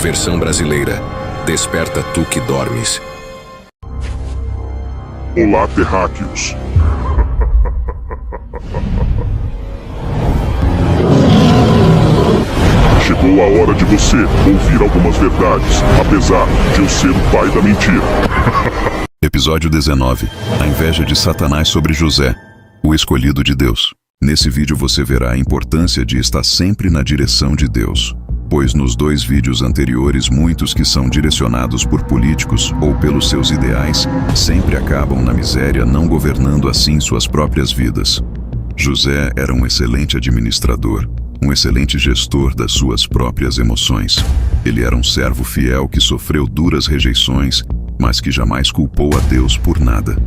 Versão brasileira. Desperta tu que dormes. Olá, terráqueos. Chegou a hora de você ouvir algumas verdades, apesar de eu ser o pai da mentira. Episódio 19. A inveja de Satanás sobre José, o escolhido de Deus. Nesse vídeo você verá a importância de estar sempre na direção de Deus, pois nos 2 vídeos anteriores muitos que são direcionados por políticos ou pelos seus ideais sempre acabam na miséria, não governando assim suas próprias vidas. José era um excelente administrador, um excelente gestor das suas próprias emoções. Ele era um servo fiel que sofreu duras rejeições, mas que jamais culpou a Deus por nada.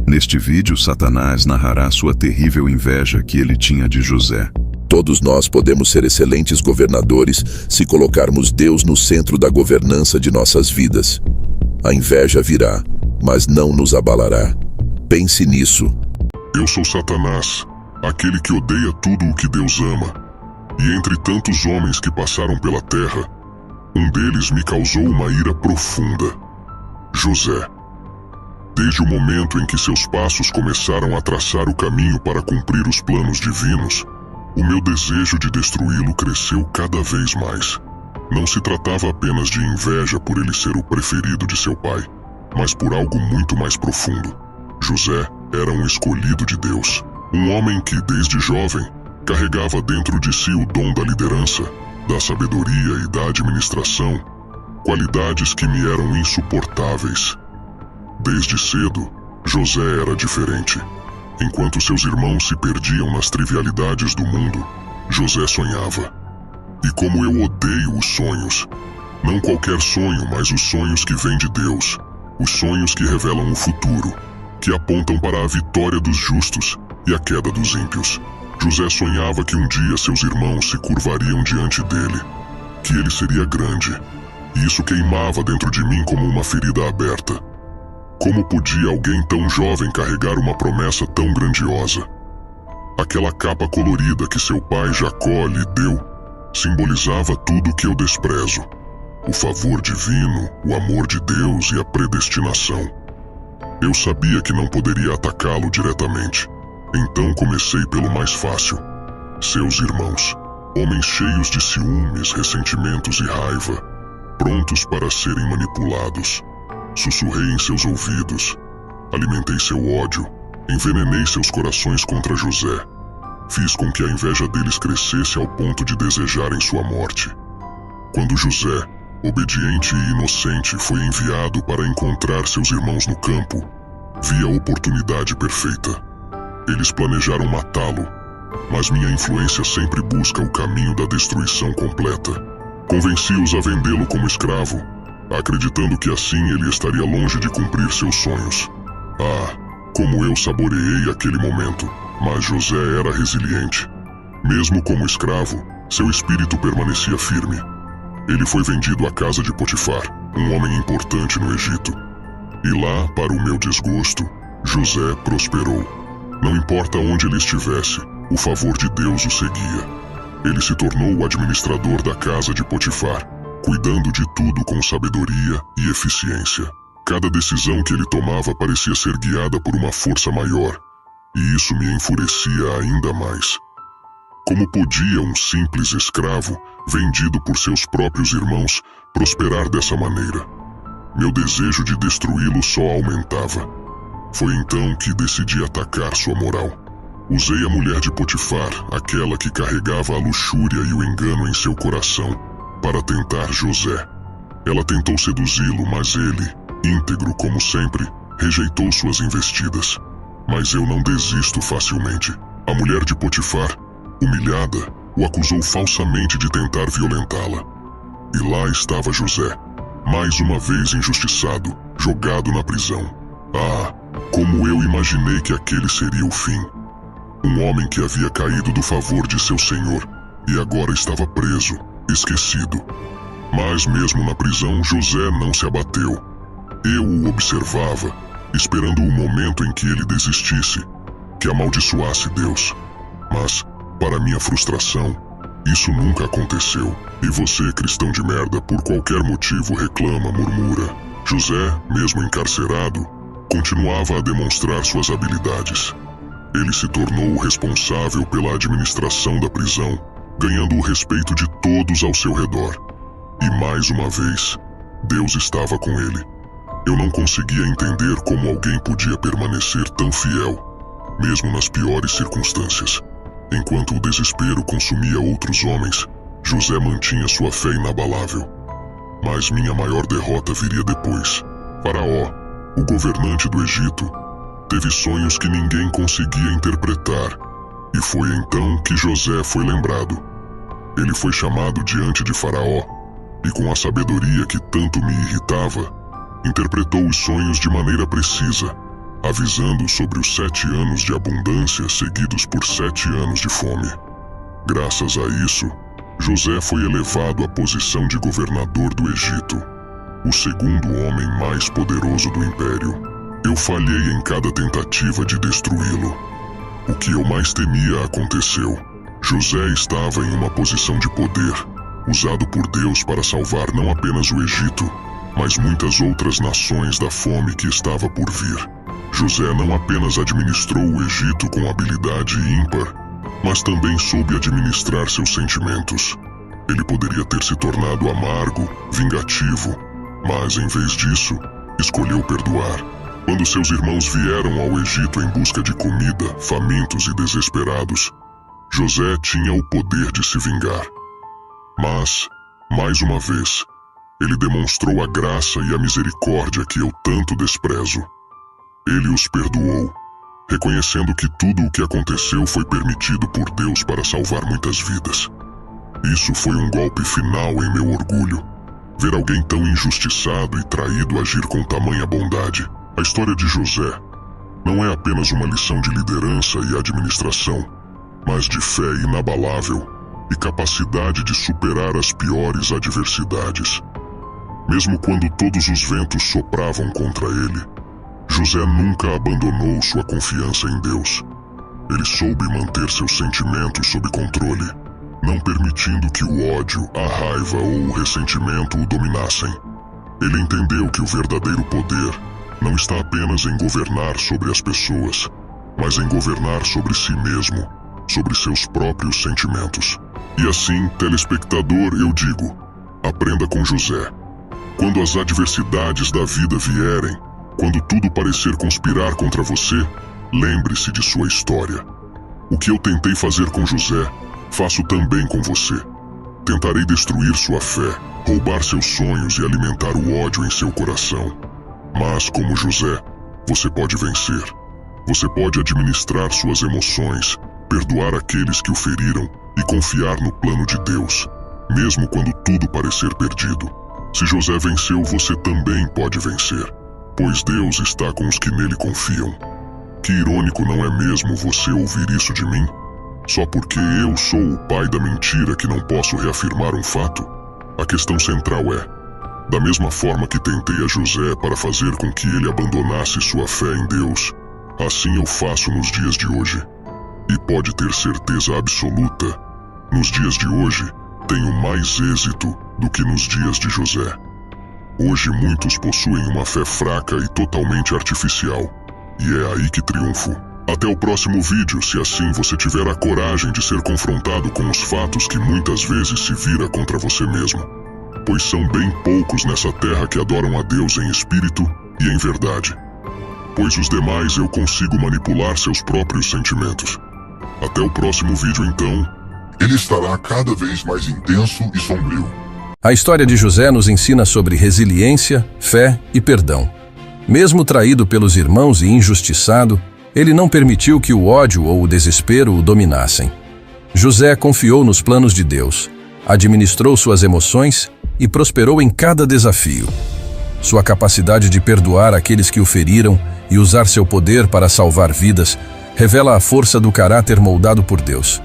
Neste vídeo, Satanás narrará sua terrível inveja que ele tinha de José. Todos nós podemos ser excelentes governadores se colocarmos Deus no centro da governança de nossas vidas. A inveja virá, mas não nos abalará. Pense nisso. Eu sou Satanás, aquele que odeia tudo o que Deus ama. E entre tantos homens que passaram pela terra, um deles me causou uma ira profunda. José. Desde o momento em que seus passos começaram a traçar o caminho para cumprir os planos divinos, o meu desejo de destruí-lo cresceu cada vez mais. Não se tratava apenas de inveja por ele ser o preferido de seu pai, mas por algo muito mais profundo. José era um escolhido de Deus, um homem que, desde jovem, carregava dentro de si o dom da liderança, da sabedoria e da administração, qualidades que me eram insuportáveis. Desde cedo, José era diferente. Enquanto seus irmãos se perdiam nas trivialidades do mundo, José sonhava. E como eu odeio os sonhos, não qualquer sonho, mas os sonhos que vêm de Deus, os sonhos que revelam o futuro, que apontam para a vitória dos justos e a queda dos ímpios. José sonhava que um dia seus irmãos se curvariam diante dele, que ele seria grande, e isso queimava dentro de mim como uma ferida aberta. Como podia alguém tão jovem carregar uma promessa tão grandiosa? Aquela capa colorida que seu pai Jacó lhe deu simbolizava tudo que eu desprezo: o favor divino, o amor de Deus e a predestinação. Eu sabia que não poderia atacá-lo diretamente, então comecei pelo mais fácil: seus irmãos, homens cheios de ciúmes, ressentimentos e raiva, prontos para serem manipulados. Sussurrei em seus ouvidos, alimentei seu ódio, envenenei seus corações contra José. Fiz com que a inveja deles crescesse ao ponto de desejarem sua morte. Quando José, obediente e inocente, foi enviado para encontrar seus irmãos no campo, vi a oportunidade perfeita. Eles planejaram matá-lo, mas minha influência sempre busca o caminho da destruição completa. Convenci-os a vendê-lo como escravo, acreditando que assim ele estaria longe de cumprir seus sonhos. Ah, como eu saboreei aquele momento, mas José era resiliente. Mesmo como escravo, seu espírito permanecia firme. Ele foi vendido à casa de Potifar, um homem importante no Egito. E lá, para o meu desgosto, José prosperou. Não importa onde ele estivesse, o favor de Deus o seguia. Ele se tornou o administrador da casa de Potifar, cuidando de tudo com sabedoria e eficiência. Cada decisão que ele tomava parecia ser guiada por uma força maior, e isso me enfurecia ainda mais. Como podia um simples escravo, vendido por seus próprios irmãos, prosperar dessa maneira? Meu desejo de destruí-lo só aumentava. Foi então que decidi atacar sua moral. Usei a mulher de Potifar, aquela que carregava a luxúria e o engano em seu coração, para tentar José. Ela tentou seduzi-lo, mas ele, íntegro como sempre, rejeitou suas investidas. Mas eu não desisto facilmente. A mulher de Potifar, humilhada, o acusou falsamente de tentar violentá-la. E lá estava José, mais uma vez injustiçado, jogado na prisão. Ah, como eu imaginei que aquele seria o fim. Um homem que havia caído do favor de seu senhor e agora estava preso, esquecido. Mas mesmo na prisão, José não se abateu. Eu o observava, esperando o momento em que ele desistisse, que amaldiçoasse Deus. Mas, para minha frustração, Isso nunca aconteceu. E você, cristão de merda, por qualquer motivo reclama, murmura. José, mesmo encarcerado, continuava a demonstrar suas habilidades. Ele se tornou o responsável pela administração da prisão, ganhando o respeito de todos ao seu redor. E mais uma vez, Deus estava com ele. Eu não conseguia entender como alguém podia permanecer tão fiel, mesmo nas piores circunstâncias. Enquanto o desespero consumia outros homens, José mantinha sua fé inabalável. Mas minha maior derrota viria depois. Faraó, o governante do Egito, teve sonhos que ninguém conseguia interpretar, e foi então que José foi lembrado. Ele foi chamado diante de Faraó, e com a sabedoria que tanto me irritava, interpretou os sonhos de maneira precisa, avisando sobre os 7 anos de abundância seguidos por 7 anos de fome. Graças a isso, José foi elevado à posição de governador do Egito, o segundo homem mais poderoso do império. Eu falhei em cada tentativa de destruí-lo. O que eu mais temia aconteceu. José estava em uma posição de poder, usado por Deus para salvar não apenas o Egito, mas muitas outras nações da fome que estava por vir. José não apenas administrou o Egito com habilidade ímpar, mas também soube administrar seus sentimentos. Ele poderia ter se tornado amargo, vingativo, mas em vez disso, escolheu perdoar. Quando seus irmãos vieram ao Egito em busca de comida, famintos e desesperados, José tinha o poder de se vingar. Mas, mais uma vez, ele demonstrou a graça e a misericórdia que eu tanto desprezo. Ele os perdoou, reconhecendo que tudo o que aconteceu foi permitido por Deus para salvar muitas vidas. Isso foi um golpe final em meu orgulho. Ver alguém tão injustiçado e traído agir com tamanha bondade. A história de José não é apenas uma lição de liderança e administração, mas de fé inabalável e capacidade de superar as piores adversidades. Mesmo quando todos os ventos sopravam contra ele, José nunca abandonou sua confiança em Deus. Ele soube manter seus sentimentos sob controle, não permitindo que o ódio, a raiva ou o ressentimento o dominassem. Ele entendeu que o verdadeiro poder não está apenas em governar sobre as pessoas, mas em governar sobre si mesmo, sobre seus próprios sentimentos. E assim, telespectador, eu digo, aprenda com José. Quando as adversidades da vida vierem, quando tudo parecer conspirar contra você, lembre-se de sua história. O que eu tentei fazer com José, faço também com você. Tentarei destruir sua fé, roubar seus sonhos e alimentar o ódio em seu coração. Mas, como José, você pode vencer. Você pode administrar suas emoções, perdoar aqueles que o feriram e confiar no plano de Deus, mesmo quando tudo parecer perdido. Se José venceu, você também pode vencer, pois Deus está com os que nele confiam. Que irônico, não é mesmo você ouvir isso de mim? Só porque eu sou o pai da mentira que não posso reafirmar um fato? A questão central é, da mesma forma que tentei a José para fazer com que ele abandonasse sua fé em Deus, assim eu faço nos dias de hoje. E pode ter certeza absoluta, nos dias de hoje, tenho mais êxito do que nos dias de José. Hoje muitos possuem uma fé fraca e totalmente artificial, e é aí que triunfo. Até o próximo vídeo, se assim você tiver a coragem de ser confrontado com os fatos que muitas vezes se vira contra você mesmo. Pois são bem poucos nessa terra que adoram a Deus em espírito e em verdade. Pois os demais eu consigo manipular seus próprios sentimentos. Até o próximo vídeo então. Ele estará cada vez mais intenso e sombrio. A história de José nos ensina sobre resiliência, fé e perdão. Mesmo traído pelos irmãos e injustiçado, ele não permitiu que o ódio ou o desespero o dominassem. José confiou nos planos de Deus, administrou suas emoções e prosperou em cada desafio. Sua capacidade de perdoar aqueles que o feriram e usar seu poder para salvar vidas revela a força do caráter moldado por Deus.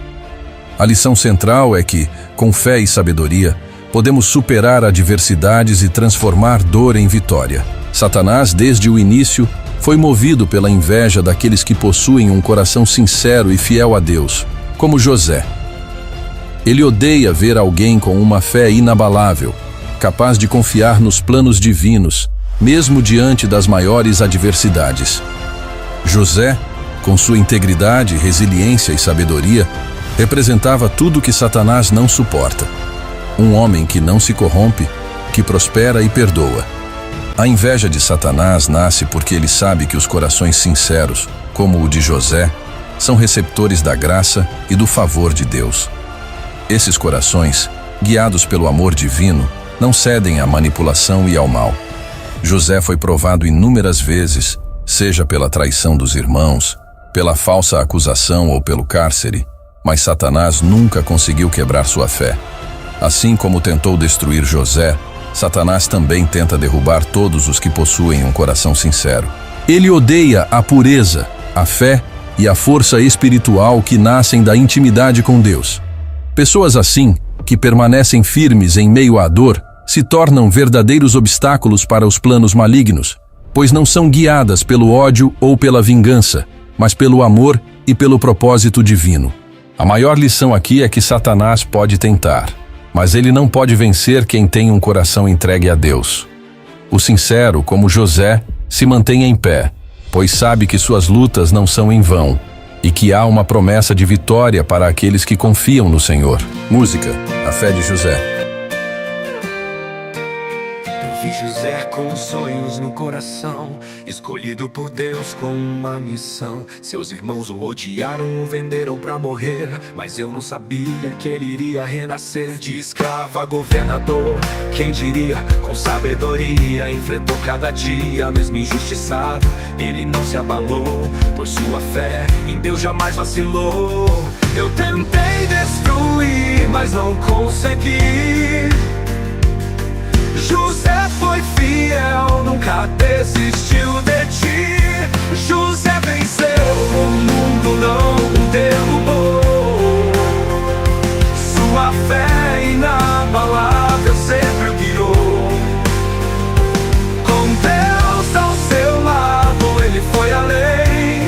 A lição central é que, com fé e sabedoria, podemos superar adversidades e transformar dor em vitória. Satanás, desde o início, foi movido pela inveja daqueles que possuem um coração sincero e fiel a Deus, como José. Ele odeia ver alguém com uma fé inabalável, capaz de confiar nos planos divinos, mesmo diante das maiores adversidades. José, com sua integridade, resiliência e sabedoria, representava tudo que Satanás não suporta. Um homem que não se corrompe, que prospera e perdoa. A inveja de Satanás nasce porque ele sabe que os corações sinceros, como o de José, são receptores da graça e do favor de Deus. Esses corações, guiados pelo amor divino, não cedem à manipulação e ao mal. José foi provado inúmeras vezes, seja pela traição dos irmãos, pela falsa acusação ou pelo cárcere, mas Satanás nunca conseguiu quebrar sua fé. Assim como tentou destruir José, Satanás também tenta derrubar todos os que possuem um coração sincero. Ele odeia a pureza, a fé e a força espiritual que nascem da intimidade com Deus. Pessoas assim, que permanecem firmes em meio à dor, se tornam verdadeiros obstáculos para os planos malignos, pois não são guiadas pelo ódio ou pela vingança, mas pelo amor e pelo propósito divino. A maior lição aqui é que Satanás pode tentar, mas ele não pode vencer quem tem um coração entregue a Deus. O sincero, como José, se mantém em pé, pois sabe que suas lutas não são em vão e que há uma promessa de vitória para aqueles que confiam no Senhor. Música, a fé de José. Vi José com sonhos no coração, escolhido por Deus com uma missão. Seus irmãos o odiaram, o venderam pra morrer, mas eu não sabia que ele iria renascer. De escravo a governador, quem diria? Com sabedoria enfrentou cada dia, mesmo injustiçado, ele não se abalou. Por sua fé em Deus jamais vacilou. Eu tentei destruir, mas não consegui. José foi fiel, nunca desistiu de ti. José venceu, o mundo não o derrubou. Sua fé inabalável sempre o guiou. Com Deus ao seu lado, ele foi além.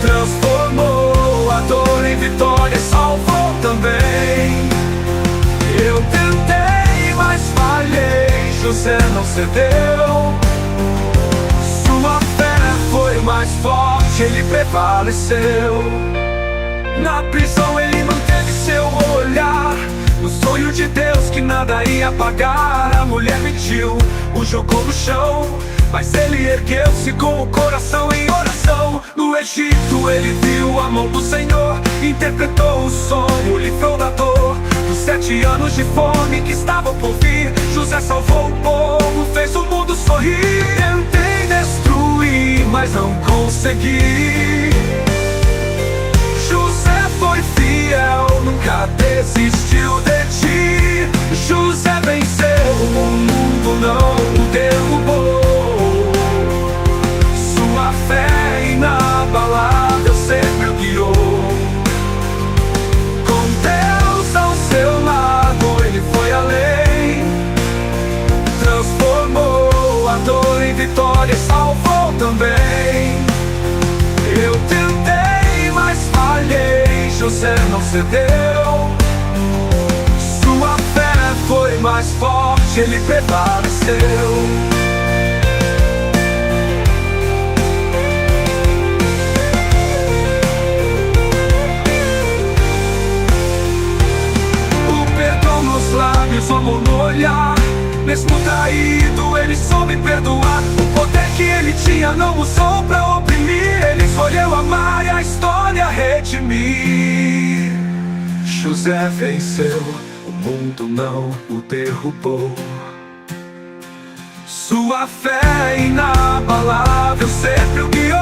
Transformou a dor em vitória e salvou também. Eu tentei, mas falhei, José não cedeu. Sua fé foi mais forte, ele prevaleceu. Na prisão ele manteve seu olhar no sonho de Deus que nada ia apagar. A mulher mentiu, o jogou no chão, mas ele ergueu-se com o coração em oração. No Egito ele viu a mão do Senhor, interpretou o sonho, livrou da dor. Dos 7 anos de fome que estavam por vir, José salvou o povo, fez o mundo sorrir. Tentei destruir, mas não consegui. José foi fiel, nunca desistiu de ti. José venceu, o mundo não o derrubou. Sua fé inabalável sempre o guiou. Com Deus ao seu lado, ele foi além. Transformou a dor em vitória e salvou também. Eu tentei, mas falhei, José não cedeu. Sua fé foi mais forte, ele prevaleceu. O perdão nos lábios, o amor no olhar. Mesmo traído, ele soube perdoar. O poder que ele tinha não usou pra oprimir. Ele escolheu amar e a história redimir. José venceu, o mundo não o derrubou. Sua fé inabalável sempre o guiou.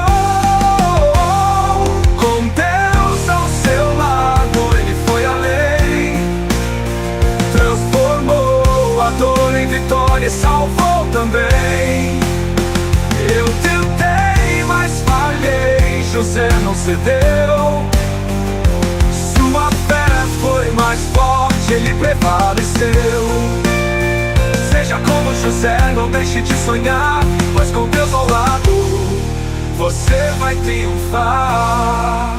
Com Deus ao seu lado, ele foi além. Transformou a dor em vitória e salvou também. Eu tentei, mas falhei, José não cedeu. Sua fé foi mais forte, ele prevaleceu. Seja como José, não deixe de sonhar, pois com Deus ao lado, você vai triunfar.